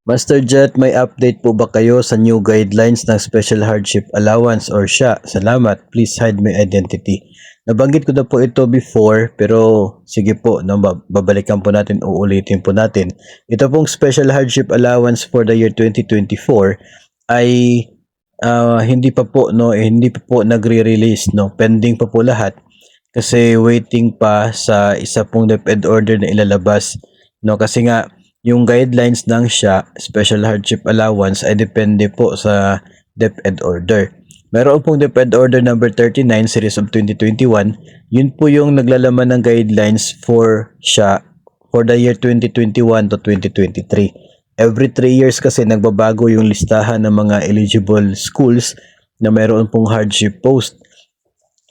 Master Jet, may update po ba kayo sa new guidelines ng Special Hardship Allowance or SHA? Salamat. Please hide my identity. Nabanggit ko na po ito before, pero sige po, no, babalikan po natin, uulitin po natin. Ito pong Special Hardship Allowance for the year 2024 ay hindi pa po, no, hindi pa po nagre-release, no. Pending pa po lahat kasi waiting pa sa isa pong DepEd order na ilalabas, no, kasi nga yung guidelines ng SHA, Special Hardship Allowance, ay depende po sa DepEd order. Meron pong DepEd order number 39 series of 2021. Yun po yung naglalaman ng guidelines for SHA for the year 2021 to 2023. Every 3 years kasi nagbabago yung listahan ng mga eligible schools na meron pong hardship post.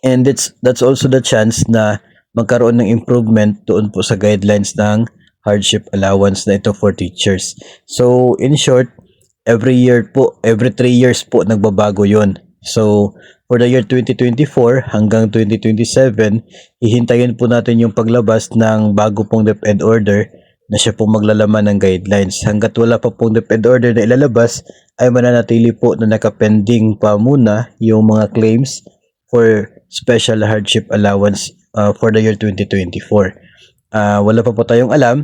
And that's also the chance na magkaroon ng improvement doon po sa guidelines ng hardship allowance na ito for teachers. So, in short, every 3 years po nagbabago yon. So, for the year 2024 hanggang 2027, hihintayin po natin yung paglabas ng bago pong DepEd order na siya pong maglalaman ng guidelines. Hanggat wala pa pong DepEd order na ilalabas, ay mananatili po na nakapending pa muna yung mga claims for special hardship allowance for the year 2024. Wala pa po tayong alam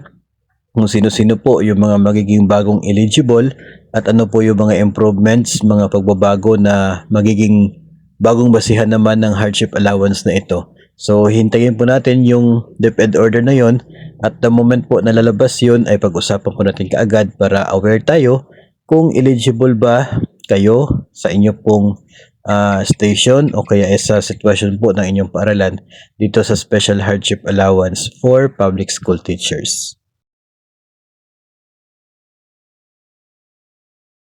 kung sino-sino po yung mga magiging bagong eligible at ano po yung mga improvements, mga pagbabago na magiging bagong basihan naman ng hardship allowance na ito. So, hintayin po natin yung DepEd order na yon at the moment po na lalabas yun ay pag-usapan po natin kaagad para aware tayo kung eligible ba kayo sa inyo pong station o kaya sa sitwasyon po ng inyong paaralan dito sa Special Hardship Allowance for public school teachers.